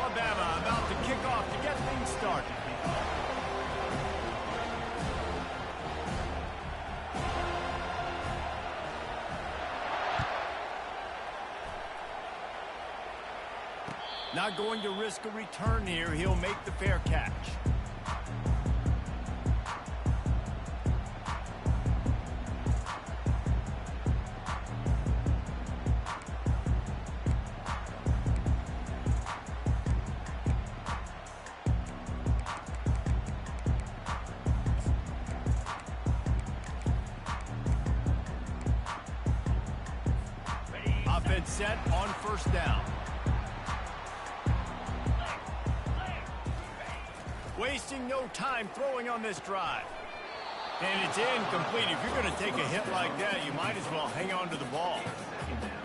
Alabama about to kick off to get things started. Not going to risk a return here. He'll make the fair catch. Offense set on first down. Wasting no time throwing on this drive. And it's incomplete. If you're going to take a hit like that, you might as well hang on to the ball.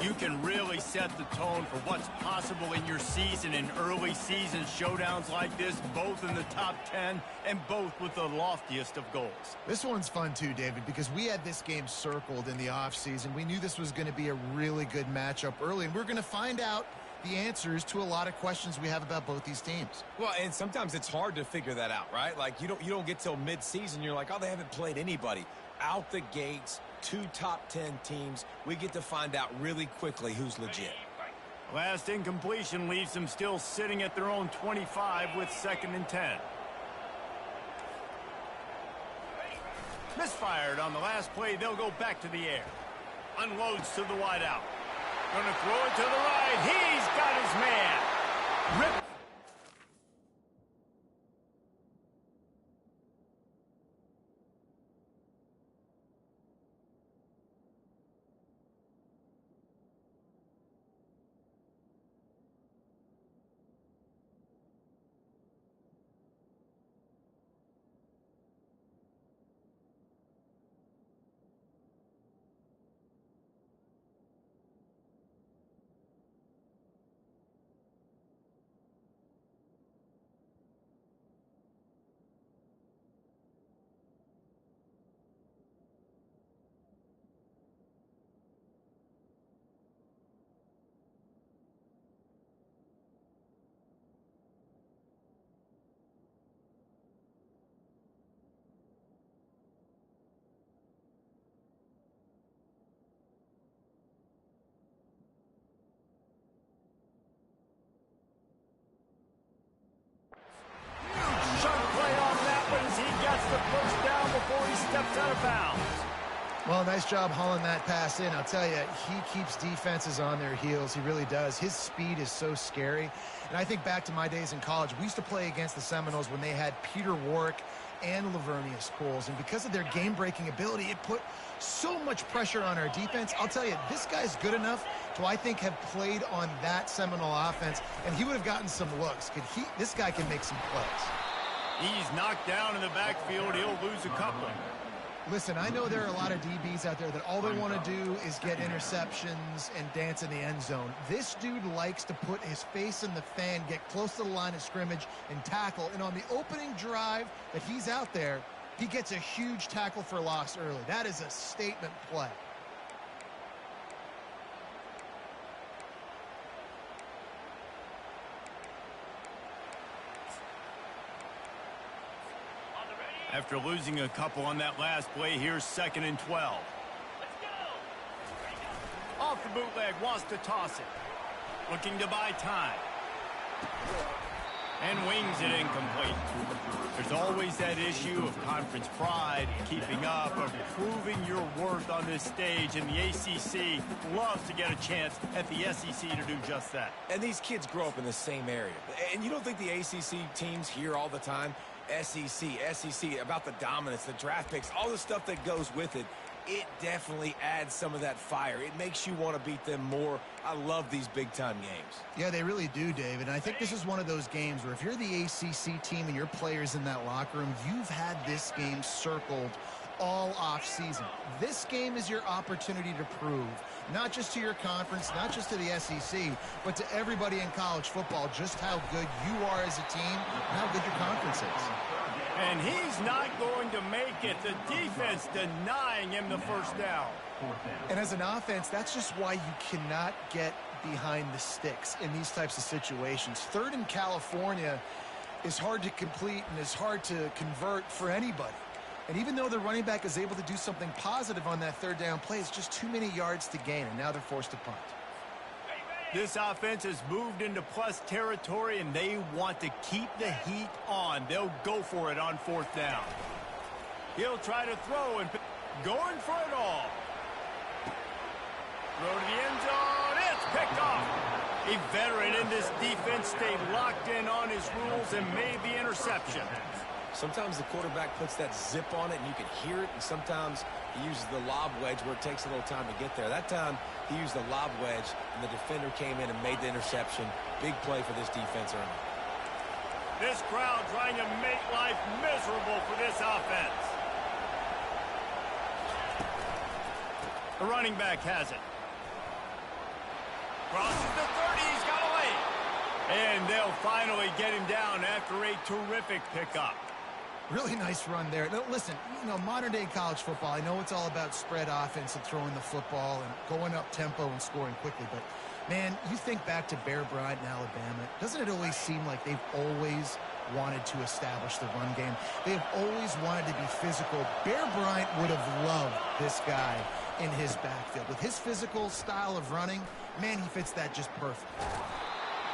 You can really set the tone for what's possible in your season in early season showdowns like this, both in the top 10 and both with the loftiest of goals. This one's fun too, David, because we had this game circled in the offseason. We knew this was going to be a really good matchup early, and we're going to find out the answers to a lot of questions we have about both these teams. Well, and sometimes it's hard to figure that out, right? Like you don't get till mid-season, you're like, oh, they haven't played anybody. Out the gates, 2 top 10 teams. We get to find out really quickly who's legit. Last incompletion leaves them still sitting at their own 25 with 2nd and 10. Misfired on the last play. They'll go back to the air. Unloads to the wideout. Gonna throw it to the right. He's got his man. Rip. Steps out of bounds. Well, nice job hauling that pass in. I'll tell you, he keeps defenses on their heels. He really does. His speed is so scary. And I think back to my days in college. We used to play against the Seminoles when they had Peter Warrick and Lavernius Coles. And because of their game-breaking ability, it put so much pressure on our defense. I'll tell you, this guy's good enough to, I think, have played on that Seminole offense, and he would have gotten some looks. This guy can make some plays. He's knocked down in the backfield. He'll lose a couple. Listen, I know there are a lot of DBs out there that all they want to do is get interceptions and dance in the end zone. This dude likes to put his face in the fan, get close to the line of scrimmage, and tackle. And on the opening drive that he's out there, he gets a huge tackle for loss early. That is a statement play. After losing a couple on that last play, here's 2nd and 12. Off the bootleg, wants to toss it. Looking to buy time. And wings it incomplete. There's always that issue of conference pride, keeping up, of proving your worth on this stage, and the ACC loves to get a chance at the SEC to do just that. And these kids grow up in the same area. And you don't think the ACC teams hear all the time, SEC, about the dominance, the draft picks, all the stuff that goes with it. It definitely adds some of that fire. It makes you want to beat them more. I love these big-time games. Yeah, they really do, David. And I think this is one of those games where if you're the ACC team and your players in that locker room, you've had this game circled all off-season. This game is your opportunity to prove, not just to your conference, not just to the SEC, but to everybody in college football, just how good you are as a team and how good your conference is. And he's not going to make it. The defense denying him the first down. And as an offense, that's just why you cannot get behind the sticks in these types of situations. Third in California is hard to complete and is hard to convert for anybody. And even though the running back is able to do something positive on that third down play, it's just too many yards to gain, and now they're forced to punt. This offense has moved into plus territory, and they want to keep the heat on. They'll go for it on fourth down. He'll try to throw and going for it all. Throw to the end zone. It's picked off. A veteran in this defense stayed locked in on his rules and made the interception. Sometimes the quarterback puts that zip on it and you can hear it, and sometimes he uses the lob wedge where it takes a little time to get there. That time he used the lob wedge and the defender came in and made the interception. Big play for this defense early. This crowd trying to make life miserable for this offense. The running back has it. Crosses the 30, he's got away. And they'll finally get him down after a terrific pickup. Really nice run there. Now, listen, modern-day college football, I know it's all about spread offense and throwing the football and going up tempo and scoring quickly, but, man, you think back to Bear Bryant in Alabama, doesn't it always seem like they've always wanted to establish the run game? They've always wanted to be physical. Bear Bryant would have loved this guy in his backfield. With his physical style of running, man, he fits that just perfect.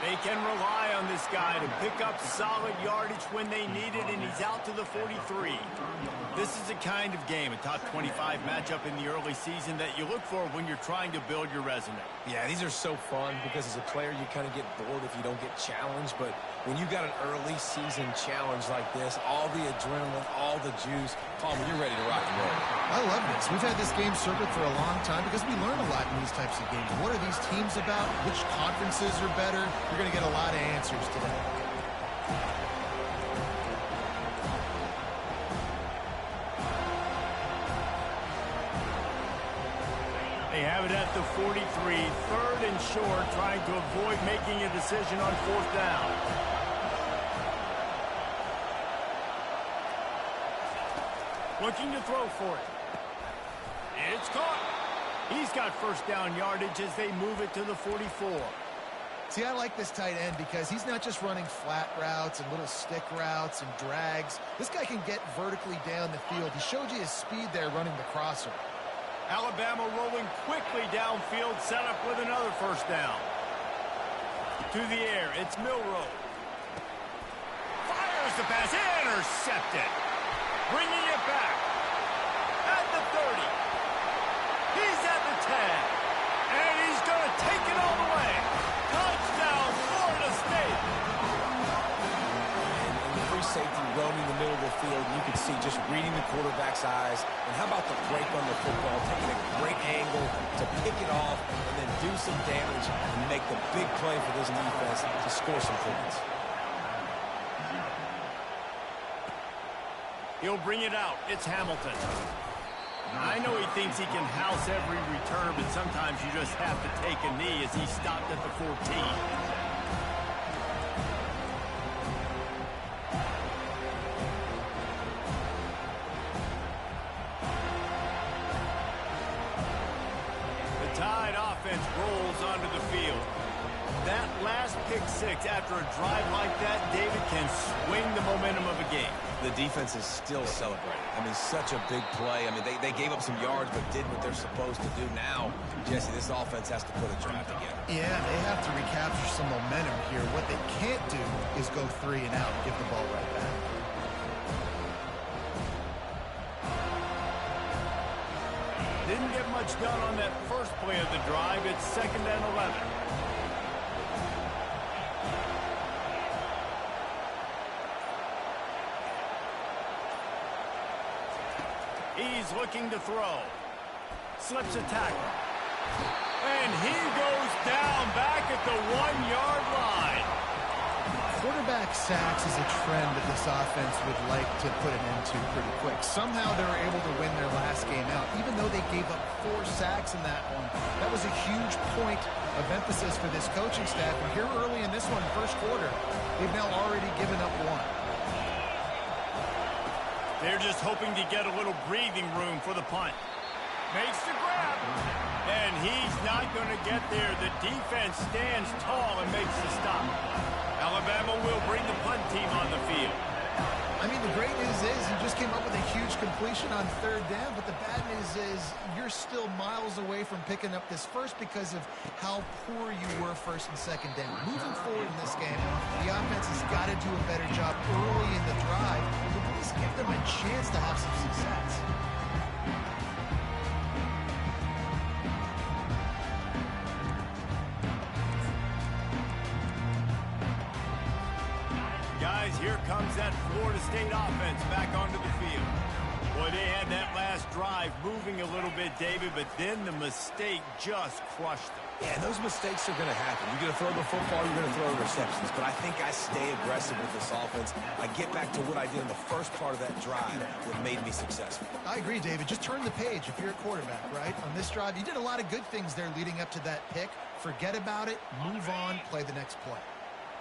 They can rely on this guy to pick up solid yardage when they need it, and he's out to the 43. This is the kind of game, a top 25 matchup in the early season, that you look for when you're trying to build your resume. Yeah, these are so fun because as a player you kind of get bored if you don't get challenged, but when you got an early season challenge like this, all the adrenaline, all the juice, Palmer, you're ready to rock and roll. I love this. We've had this game circled for a long time because we learn a lot in these types of games. What are these teams about? Which conferences are better? You're going to get a lot of answers today. They have it at the 43, third and short, trying to avoid making a decision on fourth down. Looking to throw for it. It's caught. He's got first down yardage as they move it to the 44. See, I like this tight end because he's not just running flat routes and little stick routes and drags. This guy can get vertically down the field. He showed you his speed there running the crosser. Alabama rolling quickly downfield, set up with another first down. To the air, it's Milroe. Fires the pass, intercepted. Bringing it back. At the 30. He's at the 10. And he's going to take it all the way. Touchdown, Florida State. And the free safety roaming the middle of the field, you can see just reading the quarterback's eyes. And how about the break on the football, taking a great angle to pick it off and then do some damage and make the big play for this defense to score some points. He'll bring it out. It's Hamilton. I know he thinks he can house every return, but sometimes you just have to take a knee as he stopped at the 14. The Tide offense rolls onto the field. That last pick six after a drive like that, David, can swing the momentum of a game. The defense is still celebrating. I mean, such a big play. I mean, they gave up some yards but did what they're supposed to do. Now, Jesse, this offense has to put a drive together. Yeah, they have to recapture some momentum here. What they can't do is go 3 and out and give the ball right back. Didn't get much done on that first play of the drive. It's 2nd and 11. He's looking to throw. Slips a tackle. And he goes down back at the 1-yard line. Quarterback sacks is a trend that this offense would like to put an end to pretty quick. Somehow they were able to win their last game out, even though they gave up 4 sacks in that one. That was a huge point of emphasis for this coaching staff. And here early in this one, first quarter, they've now already given up 1. They're just hoping to get a little breathing room for the punt. Makes the grab. And he's not going to get there. The defense stands tall and makes the stop. Alabama will bring the punt team on the field. I mean, the great news is he just came up with a huge completion on third down, but the bad news is you're still miles away from picking up this first because of how poor you were first and second down. Moving forward in this game, the offense has got to do a better job early in the drive to at least give them a chance to have some success. Guys, here comes that Florida State offense back onto the field. Boy, they had that last drive moving a little bit, David, but then the mistake just crushed them. Yeah, those mistakes are going to happen. You're going to throw the football, you're going to throw interceptions. But I think I stay aggressive with this offense. I get back to what I did in the first part of that drive that made me successful. I agree, David. Just turn the page if you're a quarterback, right? On this drive, you did a lot of good things there leading up to that pick. Forget about it, move on, play the next play.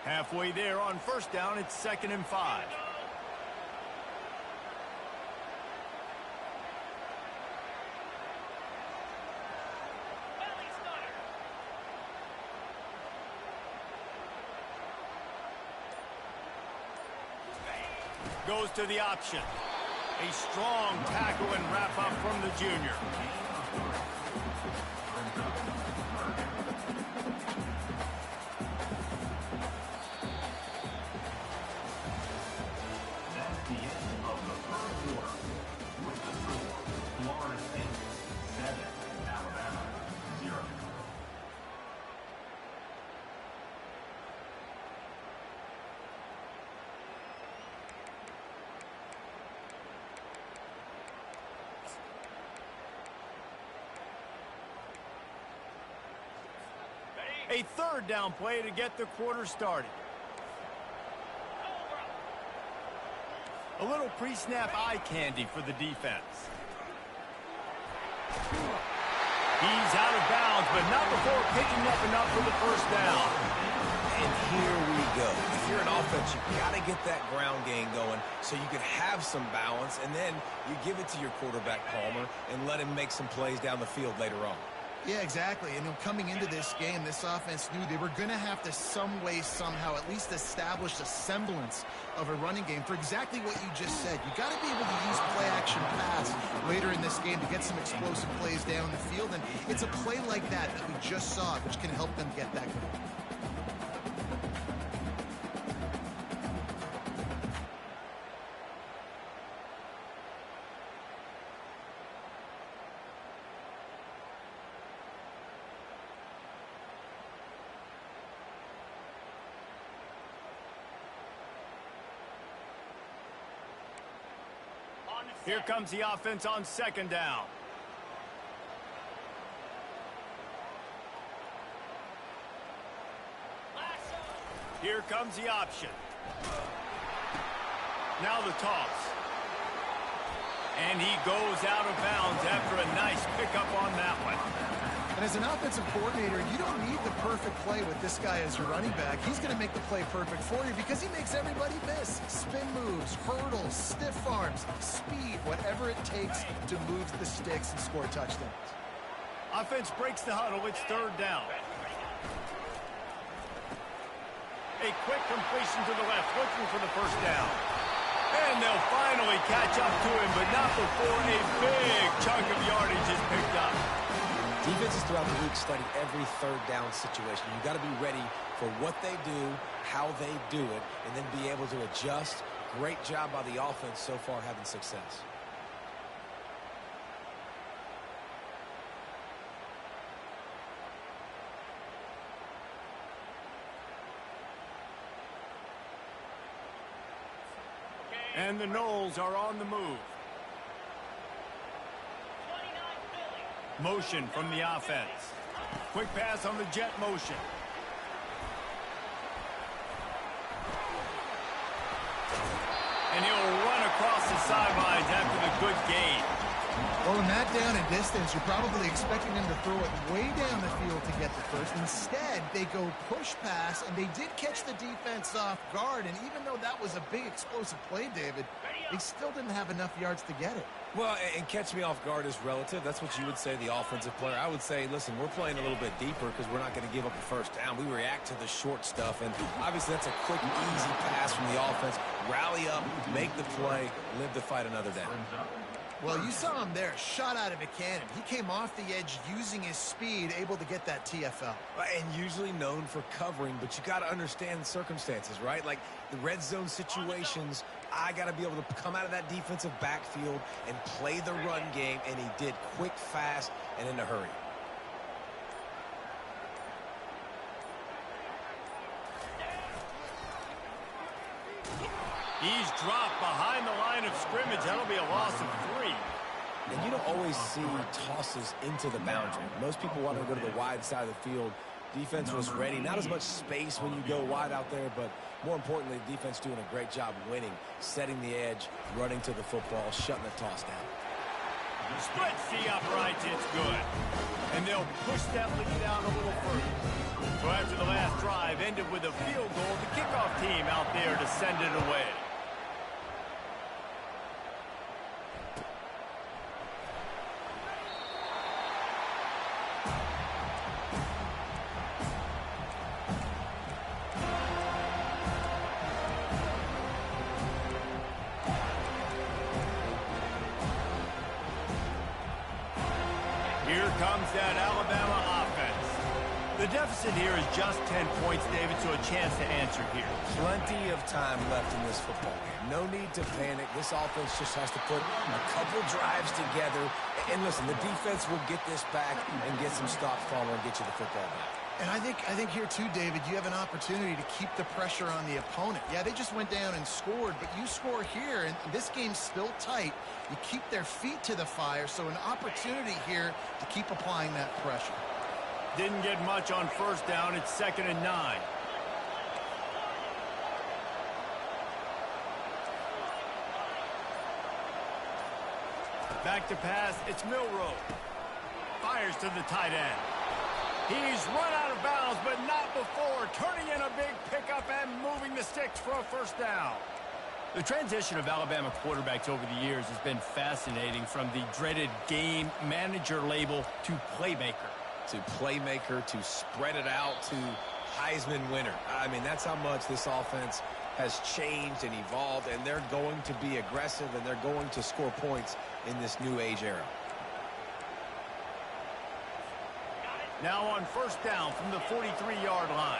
Halfway there on first down, it's 2nd and 5. Goes to the option. A strong tackle and wrap up from the junior. A 3rd down play to get the quarter started. A little pre-snap eye candy for the defense. He's out of bounds, but not before picking up enough for the first down. And here we go. If you're an offense, you've got to get that ground game going so you can have some balance, and then you give it to your quarterback, Palmer, and let him make some plays down the field later on. Yeah, exactly. And coming into this game, this offense knew they were going to have to some way, somehow, at least establish a semblance of a running game for exactly what you just said. You got to be able to use play-action pass later in this game to get some explosive plays down the field. And it's a play like that we just saw, which can help them get that going. Here comes the offense on 2nd down. Here comes the option. Now the toss. And he goes out of bounds after a nice pickup on that one. And as an offensive coordinator, you don't need the perfect play with this guy as your running back. He's going to make the play perfect for you because he makes everybody miss. Spin moves, hurdles, stiff arms, speed, whatever it takes to move the sticks and score touchdowns. Offense breaks the huddle. It's 3rd down. A quick completion to the left, looking for the first down. And they'll finally catch up to him, but not before a big chunk of yardage is picked up. Defenses throughout the week study every 3rd down situation. You've got to be ready for what they do, how they do it, and then be able to adjust. Great job by the offense so far having success. And the Noles are on the move. Motion from the offense. Quick pass on the jet motion. And he'll run across the sidelines after the good gain. Well, in that down and distance, you're probably expecting them to throw it way down the field to get the first. Instead, they go push pass, and they did catch the defense off guard. And even though that was a big explosive play, David, they still didn't have enough yards to get it. Well, and catch me off guard is relative. That's what you would say, the offensive player. I would say, listen, we're playing a little bit deeper because we're not going to give up a first down. We react to the short stuff, and obviously that's a quick, easy pass from the offense. Rally up, make the play, live to fight another down. Well, you saw him there, shot out of a cannon. He came off the edge using his speed, able to get that TFL. And usually known for covering, but you got to understand the circumstances, right? Like the red zone situations, I got to be able to come out of that defensive backfield and play the run game, and he did quick, fast, and in a hurry. He's dropped behind the line of scrimmage. That'll be a loss of 3. And you don't always see tosses into the boundary. Most people want to go to the wide side of the field. Defense was ready. Not as much space when you go wide out there, but more importantly, the defense doing a great job winning, setting the edge, running to the football, shutting the toss down. Splits the uprights. It's good. And they'll push that lead down a little further. So after the last drive ended with a field goal, the kickoff team out there to send it away. Here comes that Alabama offense. The deficit here is just 10 points, David, so a chance to answer here. Plenty of time left in this football game. No need to panic. This offense just has to put a couple drives together. And listen, the defense will get this back and get some stops following and get you the football back. And I think here too, David, you have an opportunity to keep the pressure on the opponent. Yeah, they just went down and scored, but you score here, and this game's still tight. You keep their feet to the fire, so an opportunity here to keep applying that pressure. Didn't get much on first down. It's 2nd and 9. Back to pass. It's Milroe. Fires to the tight end. He's run out of bounds, but not before. Turning in a big pickup and moving the sticks for a first down. The transition of Alabama quarterbacks over the years has been fascinating, from the dreaded game manager label to playmaker. To playmaker, to spread it out, to Heisman winner. I mean, that's how much this offense has changed and evolved, and they're going to be aggressive, and they're going to score points in this new age era. Now on first down from the 43-yard line.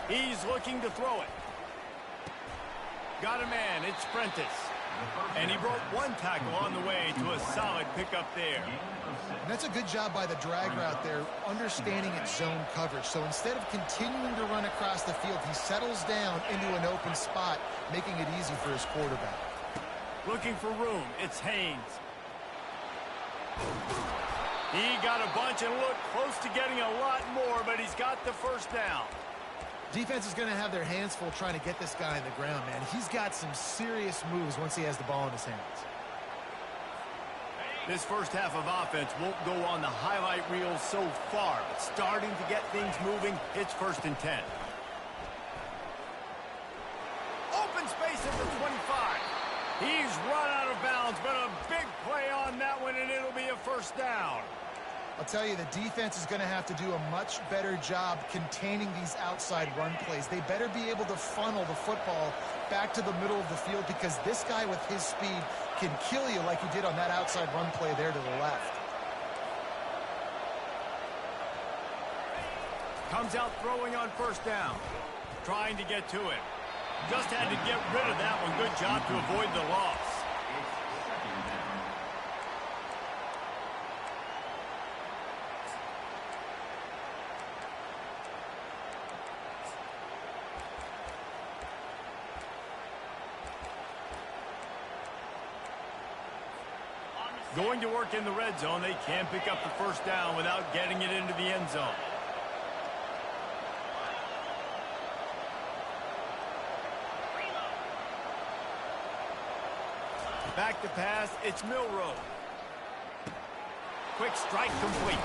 He's looking to throw it. Got a man. It's Prentice. And he broke one tackle on the way to a solid pickup there. And that's a good job by the drag route there, understanding its zone coverage. So instead of continuing to run across the field, he settles down into an open spot, making it easy for his quarterback. Looking for room. It's Haynes. He got a bunch and looked close to getting a lot more, but he's got the first down. Defense is going to have their hands full trying to get this guy on the ground, man. He's got some serious moves once he has the ball in his hands. This first half of offense won't go on the highlight reel so far, but starting to get things moving. It's 1st and 10. Open space at the 25. He's run out of bounds, but a big play on that one, and it'll be a first down. I'll tell you, the defense is going to have to do a much better job containing these outside run plays. They better be able to funnel the football back to the middle of the field, because this guy with his speed can kill you like he did on that outside run play there to the left. Comes out throwing on first down. Trying to get to it. Just had to get rid of that one. Good job to avoid the loss. Going to work in the red zone. They can't pick up the first down without getting it into the end zone. Back to pass, it's Milroe. Quick strike complete.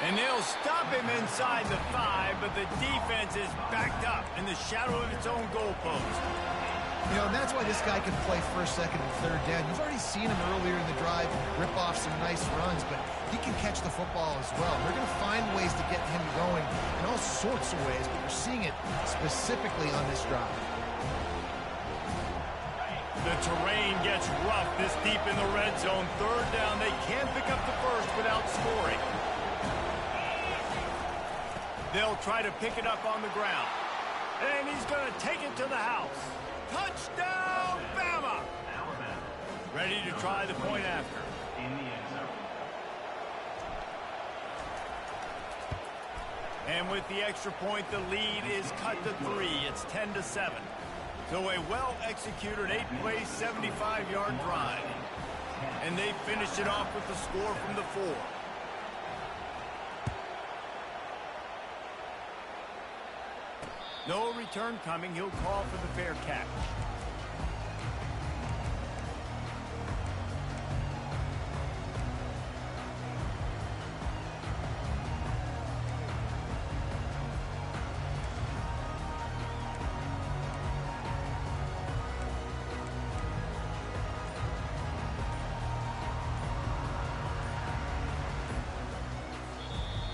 And they'll stop him inside the 5, but the defense is backed up in the shadow of its own goalpost. You know, and that's why this guy can play first, second, and third down. You've already seen him earlier in the drive rip off some nice runs, but he can catch the football as well. They're going to find ways to get him going in all sorts of ways, but we're seeing it specifically on this drive. The terrain gets rough this deep in the red zone. Third down, they can't pick up the first without scoring. They'll try to pick it up on the ground. And he's going to take it to the house. Touchdown, Bama! Ready to try the point after. And with the extra point, the lead is cut to 3. It's 10-7. So a well-executed 8-play, 75-yard drive. And they finished it off with the score from the 4. No return coming. He'll call for the fair catch.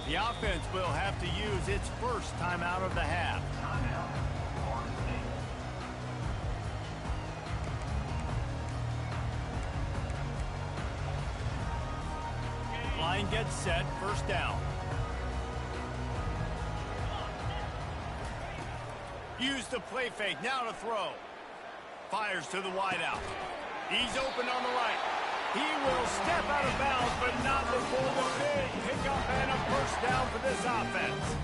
The offense will have to use its first timeout of the half. Line gets set, first down. Use the play fake, now to throw. Fires to the wideout. He's open on the right. He will step out of bounds, but not before the big pickup and a first down for this offense.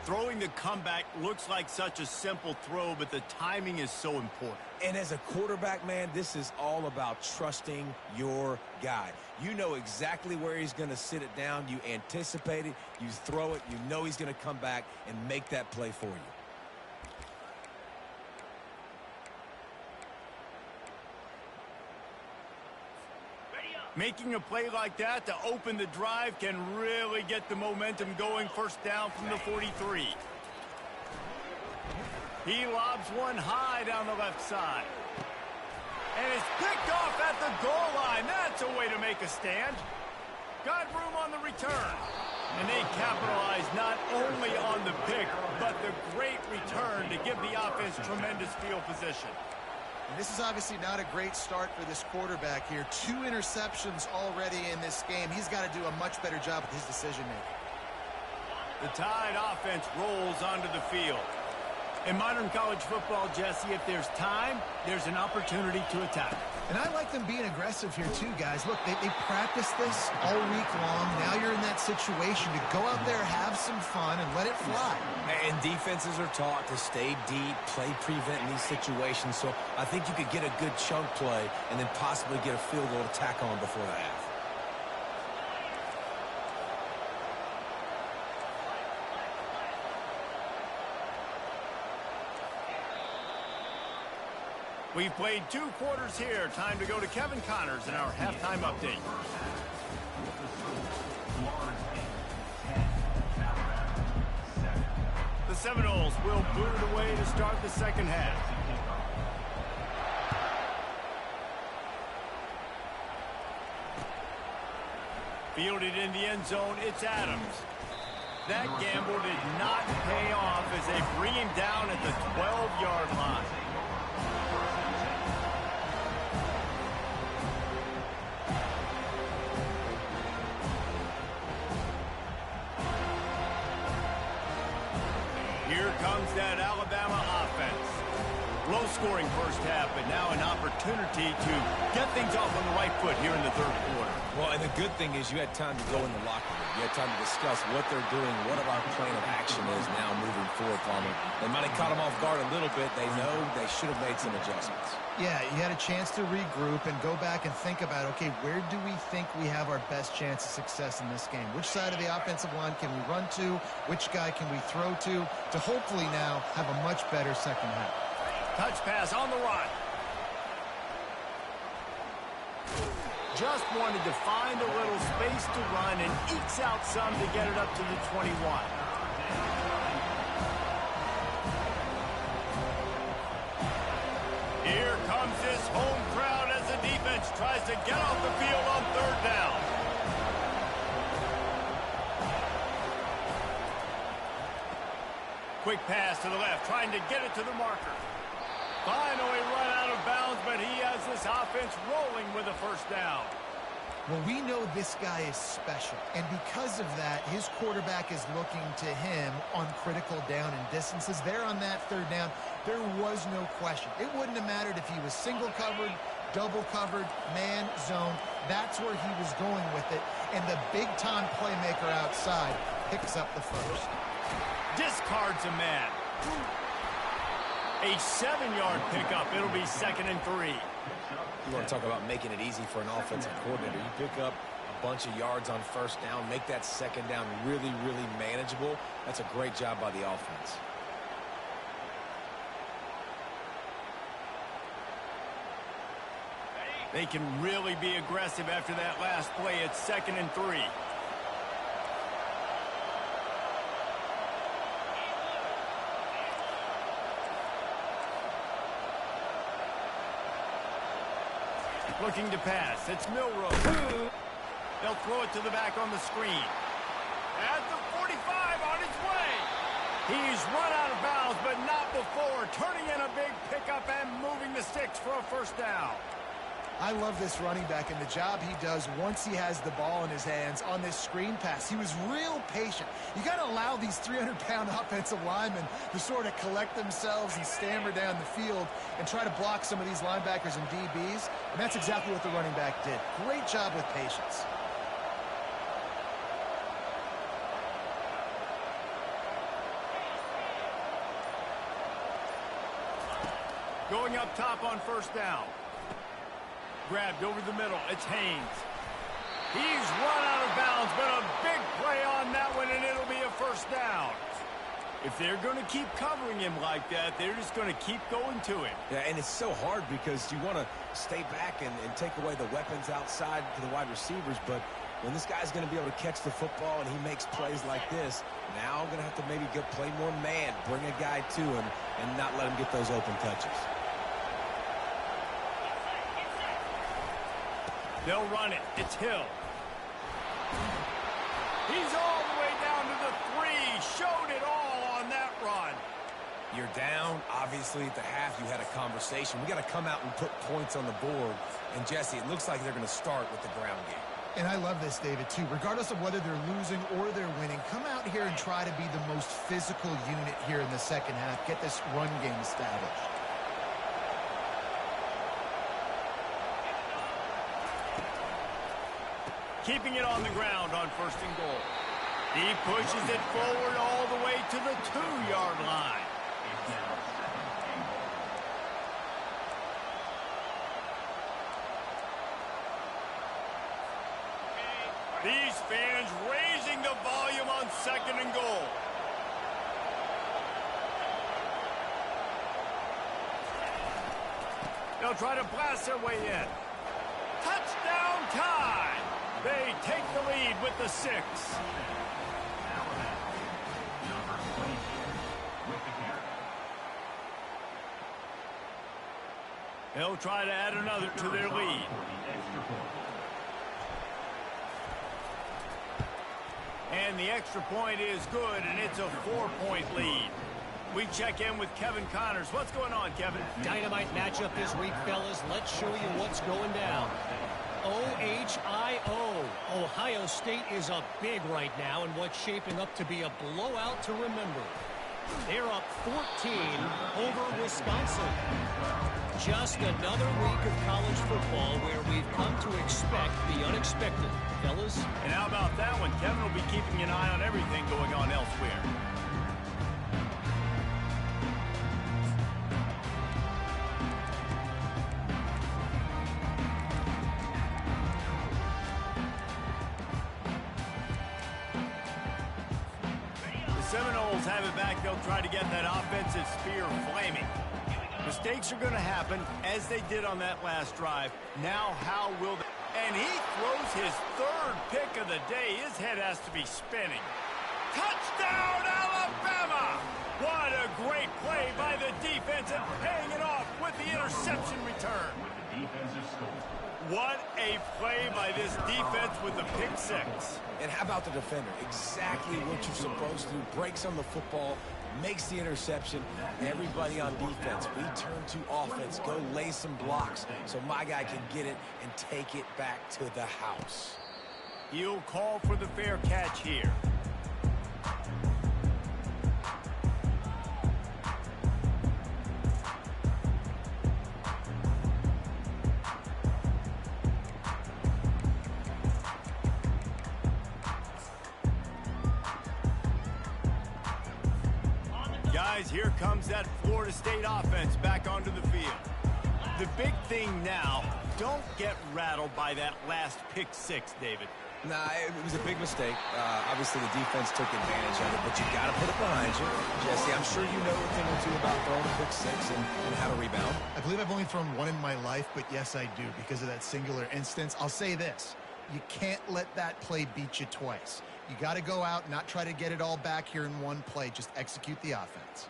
Throwing the comeback looks like such a simple throw, but the timing is so important. And as a quarterback, man, this is all about trusting your guy. You know exactly where he's going to sit it down. You anticipate it. You throw it. You know he's going to come back and make that play for you. Making a play like that to open the drive can really get the momentum going. First down from the 43. He lobs one high down the left side. And it's picked off at the goal line. That's a way to make a stand. Got room on the return. And they capitalize not only on the pick, but the great return to give the offense tremendous field position. And this is obviously not a great start for this quarterback here. 2 interceptions already in this game. He's got to do a much better job with his decision-making. The Tide offense rolls onto the field. In modern college football, Jesse, if there's time, there's an opportunity to attack. And I like them being aggressive here too, guys. Look, they practiced this all week long. Now you're in that situation to go out there, have some fun, and let it fly. And defenses are taught to stay deep, play prevent in these situations. So I think you could get a good chunk play and then possibly get a field goal to tack on before the half. We've played 2 quarters here. Time to go to Kevin Connors in our halftime update. The Seminoles will boot it away to start the second half. Fielded in the end zone, it's Adams. That gamble did not pay off as they bring him down at the 12-yard line. Here comes that Alabama offense. Low-scoring first half, but now an opportunity to get things off on the right foot here in the third quarter. Well, and the good thing is you had time to go in the locker room. You had time to discuss what they're doing, what our plan of action is now moving forward, Palmer. They might have caught them off guard a little bit. They know they should have made some adjustments. Yeah, you had a chance to regroup and go back and think about, okay, where do we think we have our best chance of success in this game? Which side of the offensive line can we run to? Which guy can we throw to hopefully now have a much better second half? Touch pass on the run. Just wanted to find a little space to run and ekes out some to get it up to the 21. Here comes this home crowd as the defense tries to get off the field on third down. Quick pass to the left, trying to get it to the marker. Finally run out of bounds, but he has this offense rolling with a first down. Well, we know this guy is special, and because of that, his quarterback is looking to him on critical down and distances. There on that third down, there was no question. It wouldn't have mattered if he was single covered, double covered, man, zone. That's where he was going with it, and the big-time playmaker outside picks up the first. Discards a man. A 7-yard pickup. It'll be 2nd and 3. You want to talk about making it easy for an offensive coordinator. You pick up a bunch of yards on first down, make that second down really, really manageable. That's a great job by the offense. They can really be aggressive after that last play. It's 2nd and 3. Looking to pass. It's Milroe. They'll throw it to the back on the screen. At the 45 on his way. He's run out of bounds, but not before. Turning in a big pickup and moving the sticks for a first down. I love this running back and the job he does once he has the ball in his hands on this screen pass. He was real patient. You got to allow these 300-pound offensive linemen to sort of collect themselves and stammer down the field and try to block some of these linebackers and DBs, and that's exactly what the running back did. Great job with patience. Going up top on first down. Grabbed over the middle. It's Haynes. He's run out of bounds, but a big play on that one, and it'll be a first down. If they're going to keep covering him like that, they're just going to keep going to him. Yeah, and it's so hard because you want to stay back and take away the weapons outside to the wide receivers, but when this guy's going to be able to catch the football and he makes plays like this, now I'm going to have to maybe go play more man, bring a guy to him, and not let him get those open touches. They'll run it. It's Hill. He's all the way down to the 3. Showed it all on that run. You're down. Obviously, at the half, you had a conversation. We got to come out and put points on the board. And, Jesse, it looks like they're going to start with the ground game. And I love this, David, too. Regardless of whether they're losing or they're winning, come out here and try to be the most physical unit here in the second half. Get this run game established. Keeping it on the ground on 1st and goal. He pushes it forward all the way to the 2-yard line. These fans raising the volume on 2nd and goal. They'll try to blast their way in. Touchdown time! They take the lead with the 6. They'll try to add another to their lead. And the extra point is good, and it's a 4-point lead. We check in with Kevin Connors. What's going on, Kevin? Dynamite matchup this week, fellas. Let's show you what's going down. OHIO. Ohio State is up big right now in what's shaping up to be a blowout to remember. They're up 14 over Wisconsin. Just another week of college football where we've come to expect the unexpected, fellas. And how about that one? Kevin will be keeping an eye on everything going on elsewhere. Seminoles have it back. They'll try to get that offensive spear flaming. Mistakes are going to happen, as they did on that last drive. Now, how will they... And he throws his third pick of the day. His head has to be spinning. Touchdown, Alabama! What a great play by the defense and paying it off with the interception return. What a play by this defense with the pick six. And how about the defender? Exactly what you're supposed to do. Breaks on the football, makes the interception. Everybody on defense, we turn to offense. Go lay some blocks so my guy can get it and take it back to the house. He'll call for the fair catch here. Guys, here comes that Florida State offense back onto the field. The big thing now, don't get rattled by that last pick six, David. Nah, it was a big mistake. Obviously, the defense took advantage of it, but you got to put it behind you. Jesse, I'm sure you know a thing or two about throwing a pick six and how to rebound. I believe I've only thrown one in my life, but yes, I do because of that singular instance. I'll say this. You can't let that play beat you twice. You got to go out, not try to get it all back here in one play. Just execute the offense.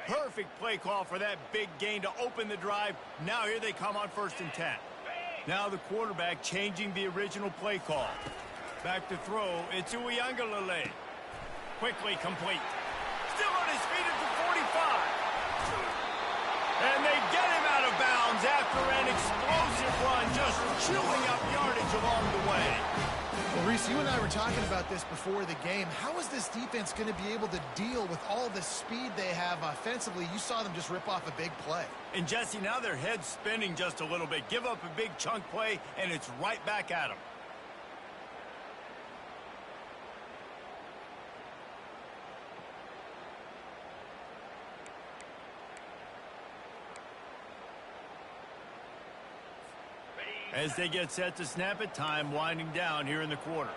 Perfect play call for that big gain to open the drive. Now here they come on 1st and 10. Now the quarterback changing the original play call. Back to throw. It's Uiagalelei. Quickly complete. Still on his feet at the 45. And they get him out of bounds after an explosive run, just chewing up yardage along the way. Well, Reese, you and I were talking about this before the game. How is this defense going to be able to deal with all the speed they have offensively? You saw them just rip off a big play. And, Jesse, now their head's spinning just a little bit. Give up a big chunk play, and it's right back at them. As they get set to snap it, time winding down here in the quarter.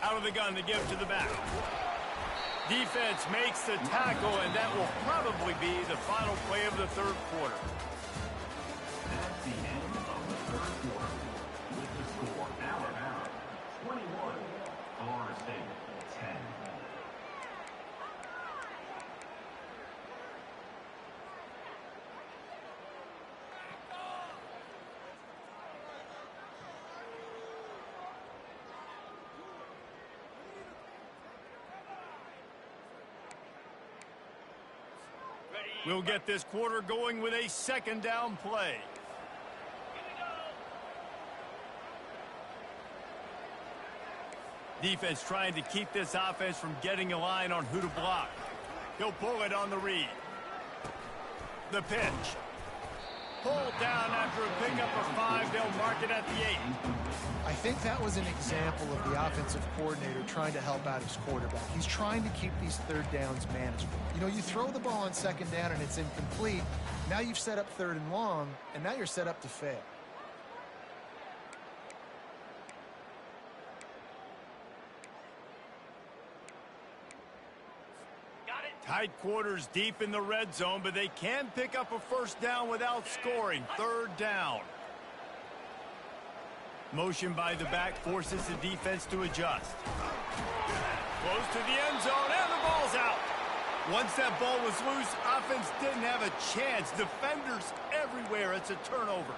Out of the gun to give to the back. Defense makes the tackle, and that will probably be the final play of the third quarter. That's the end of the third quarter. With the score, Alabama 21, Florida State 10. We'll get this quarter going with a second down play. Defense trying to keep this offense from getting a line on who to block. He'll pull it on the read. The pitch. Pulled down after a pickup of 5. They'll mark it at the 8. I think that was an example of the offensive coordinator trying to help out his quarterback. He's trying to keep these third downs manageable. You know, you throw the ball on second down and it's incomplete. Now you've set up third and long, and now you're set up to fail. Tight quarters deep in the red zone, but they can pick up a first down without scoring. Third down. Motion by the back forces the defense to adjust. Close to the end zone, and the ball's out. Once that ball was loose, offense didn't have a chance. Defenders everywhere. It's a turnover.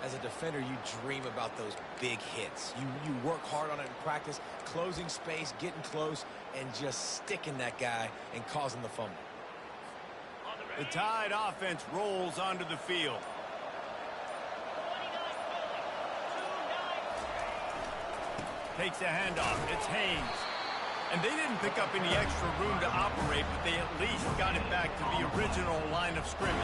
As a defender, you dream about those big hits. You work hard on it in practice, closing space, getting close, and just sticking that guy and causing the fumble. The Tide offense rolls onto the field. Takes a handoff. It's Haynes. And they didn't pick up any extra room to operate, but they at least got it back to the original line of scrimmage.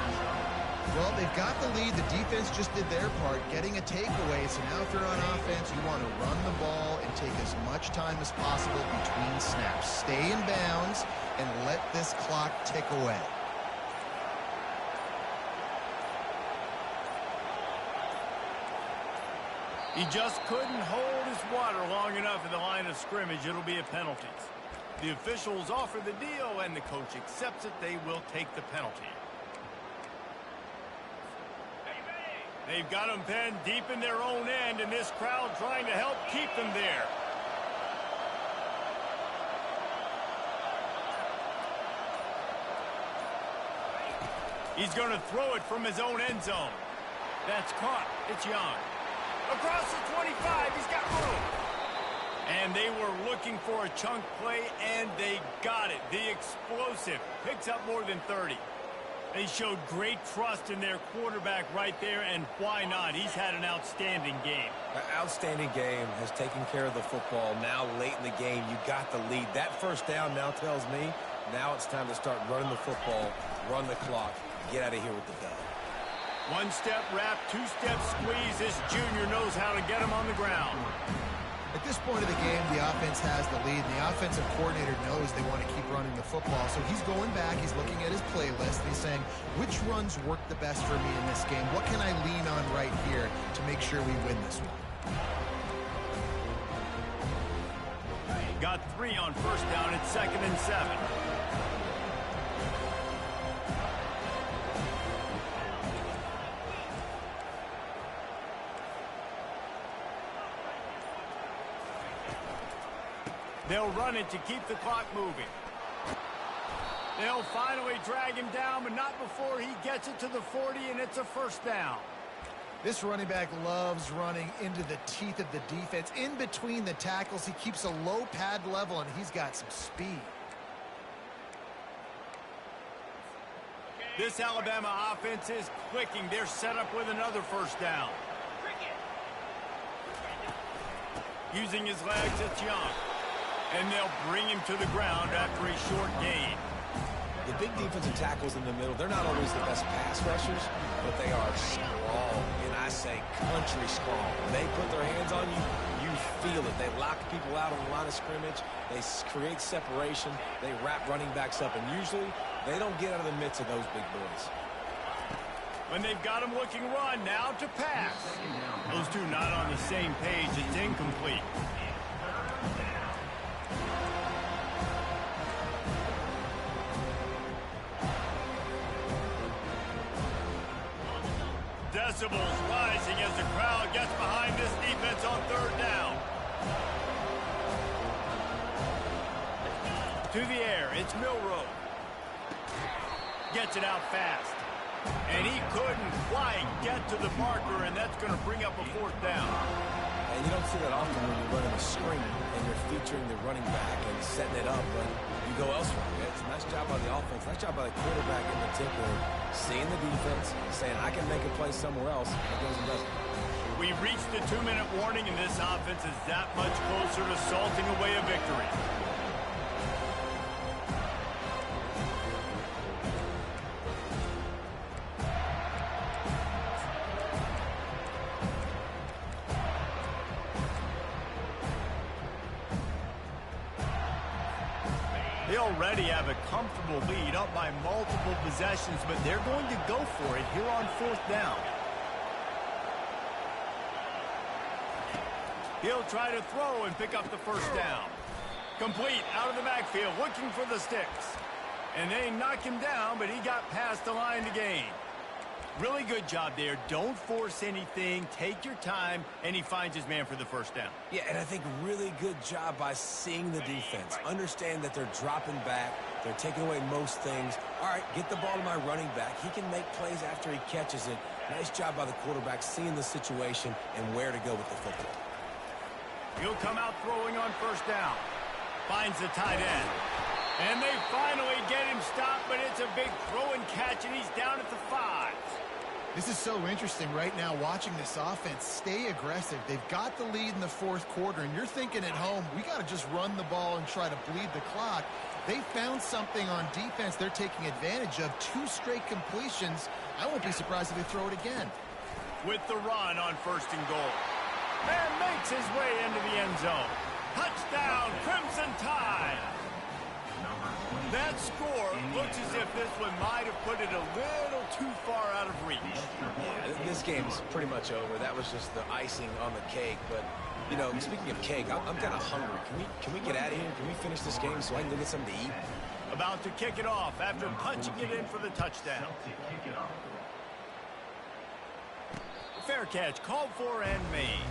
Well, they've got the lead. The defense just did their part, getting a takeaway. So now if you're on offense, you want to run the ball and take as much time as possible between snaps. Stay in bounds and let this clock tick away. He just couldn't hold his water long enough at the line of scrimmage. It'll be a penalty. The officials offer the deal, and the coach accepts it. They will take the penalty. They've got them penned deep in their own end, and this crowd trying to help keep them there. He's going to throw it from his own end zone. That's caught. It's Young. Across the 25, he's got room. And they were looking for a chunk play, and they got it. The explosive picks up more than 30. They showed great trust in their quarterback right there, and why not? He's had an outstanding game. An outstanding game, has taken care of the football. Now late in the game, you got the lead. That first down now tells me now it's time to start running the football, run the clock, get out of here with the dub. One-step wrap, two-step squeeze. This junior knows how to get him on the ground. At this point of the game, the offense has the lead, and the offensive coordinator knows they want to keep running the football. So he's going back, he's looking at his playlist, and he's saying, which runs work the best for me in this game? What can I lean on right here to make sure we win this one? Got 3 on first down. It's 2nd and 7. They'll run it to keep the clock moving. They'll finally drag him down, but not before he gets it to the 40, and it's a first down. This running back loves running into the teeth of the defense. In between the tackles, he keeps a low pad level, and he's got some speed. This Alabama offense is clicking. They're set up with another first down. Using his legs, it's Young. And they'll bring him to the ground after a short gain. The big defensive tackles in the middle, they're not always the best pass rushers, but they are strong, and I say country strong. When they put their hands on you, you feel it. They lock people out on the line of scrimmage. They create separation. They wrap running backs up, and usually they don't get out of the midst of those big boys. When they've got him looking run, now to pass. Those two not on the same page. It's incomplete. Decibels rising as the crowd gets behind this defense on third down. To the air, it's Milroe. Gets it out fast. And he couldn't quite get to the marker, and that's going to bring up a fourth down. And you don't see that often when you're running a screen and you're featuring the running back and setting it up, but you go elsewhere. It's a nice job by the offense, nice job by the quarterback in particular, seeing the defense, saying, I can make a play somewhere else, and it goes and does it. We reached the 2-minute warning, and this offense is that much closer to salting away a victory. They already have a comfortable lead, up by multiple possessions, but they're going to go for it here on fourth down. He'll try to throw and pick up the first down. Complete out of the backfield, looking for the sticks. And they knock him down, but he got past the line to gain. Really good job there. Don't force anything. Take your time, and he finds his man for the first down. Yeah, and I think really good job by seeing the defense. Understand that they're dropping back. They're taking away most things. All right, get the ball to my running back. He can make plays after he catches it. Nice job by the quarterback seeing the situation and where to go with the football. He'll come out throwing on first down. Finds the tight end. And they finally get him stopped, but it's a big throw and catch, and he's down at the 5. This is so interesting right now, watching this offense stay aggressive. They've got the lead in the fourth quarter, and you're thinking at home, we got to just run the ball and try to bleed the clock. They found something on defense they're taking advantage of. 2 straight completions. I won't be surprised if they throw it again. With the run on first and goal. And makes his way into the end zone. Touchdown, Crimson Tide! Number 20. That score looks as if this one might have put it a little too far out of reach. Yeah, this game's pretty much over. That was just the icing on the cake. But, you know, speaking of cake, I'm kind of hungry. Can we get out of here? Can we finish this game so I can go get something to eat? About to kick it off after punching it in for the touchdown. Fair catch, called for and made.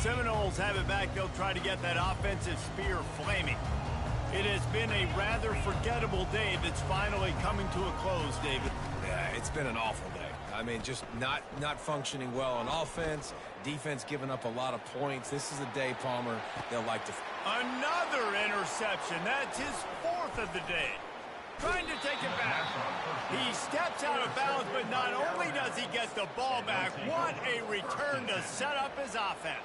Seminoles have it back. They'll try to get that offensive spear flaming. It has been a rather forgettable day that's finally coming to a close, David. Yeah, it's been an awful day. I mean, just not functioning well on offense. Defense giving up a lot of points. This is a day, Palmer, they'll like to... Another interception. That's his fourth of the day. Trying to take it back. He steps out of bounds, but not only does he get the ball back, what a return to set up his offense.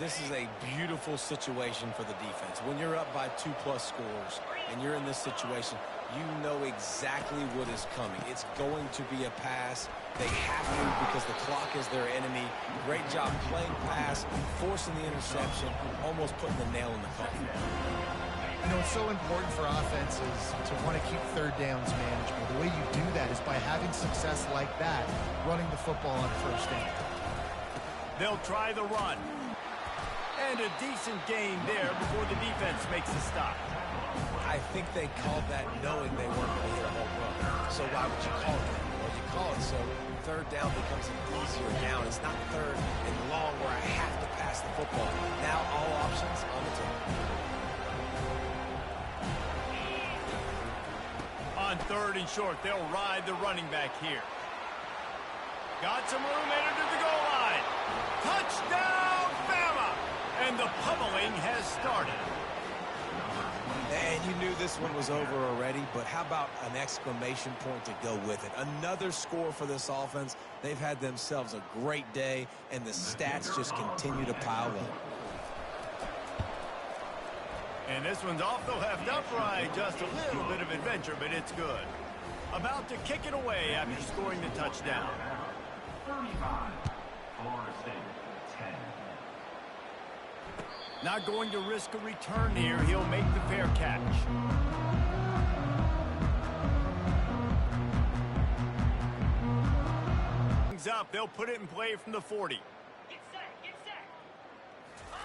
This is a beautiful situation for the defense. When you're up by 2+ scores and you're in this situation, you know exactly what is coming. It's going to be a pass. They have to because the clock is their enemy. Great job playing pass, forcing the interception, almost putting the nail in the coffin. You know, it's so important for offenses to want to keep third downs manageable. The way you do that is by having success like that, running the football on first down. They'll try the run. And a decent gain there before the defense makes a stop. I think they called that knowing they weren't going to hit a home run. So why would you call it that? Well, you call it so third down becomes an easier down. It's not third and long where I have to pass the football. Now all options on the table. On third and short, they'll ride the running back here. Got some room headed to the goal line. Touchdown, Bama! And the pummeling has started. And you knew this one was over already, but how about an exclamation point to go with it? Another score for this offense. They've had themselves a great day, and the stats just continue to pile up. And this one's off the left upright. Just a little bit of adventure, but it's good. About to kick it away after scoring the touchdown. 35. Florida State, 10. Not going to risk a return here. He'll make the fair catch. Things up. They'll put it in play from the 40. Get set.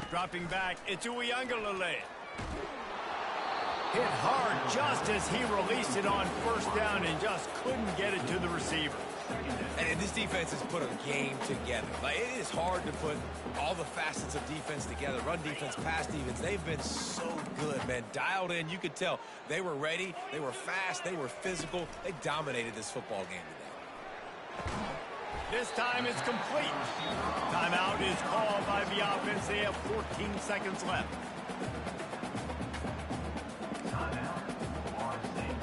Dropping back, it's Uiagalelei. Hit hard just as he released it on first down and just couldn't get it to the receiver. And this defense has put a game together. Like, it is hard to put all the facets of defense together. Run defense, pass defense. They've been so good, man. Dialed in. You could tell they were ready. They were fast. They were physical. They dominated this football game today. This time it's complete. Timeout is called by the offense. They have 14 seconds left. Timeout, Florida State.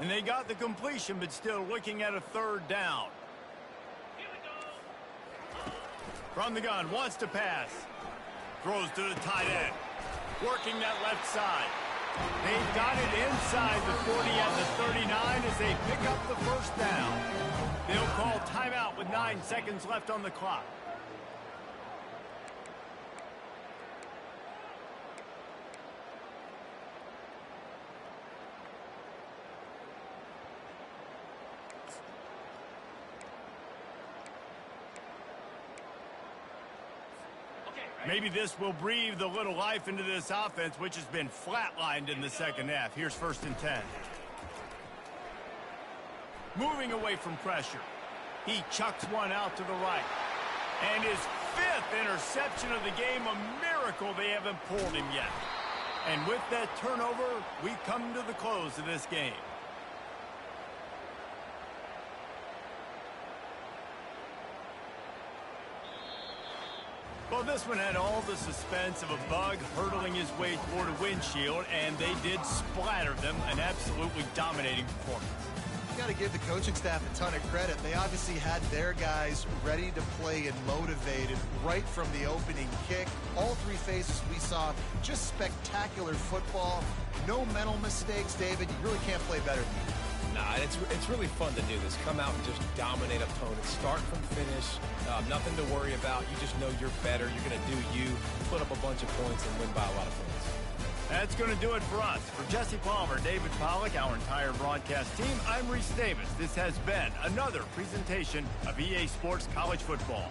And they got the completion, but still looking at a third down. From the gun, wants to pass. Throws to the tight end. Working that left side. They've got it inside the 40 and the 39 as they pick up the first down. They'll call timeout with 9 seconds left on the clock. Maybe this will breathe a little life into this offense, which has been flatlined in the second half. Here's 1st and 10. Moving away from pressure. He chucks one out to the right. And his 5th interception of the game, a miracle they haven't pulled him yet. And with that turnover, we come to the close of this game. Well, this one had all the suspense of a bug hurtling his way toward a windshield, and they did splatter them. An absolutely dominating performance. You got to give the coaching staff a ton of credit. They obviously had their guys ready to play and motivated right from the opening kick. All three phases we saw, just spectacular football. No mental mistakes, David. You really can't play better than that. Nah, it's really fun to do this. Come out and just dominate opponents. Start from finish. Nothing to worry about. You just know you're better. You're going to do you, put up a bunch of points, and win by a lot of points. That's going to do it for us. For Jesse Palmer, David Pollack, our entire broadcast team, I'm Reese Davis. This has been another presentation of EA Sports College Football.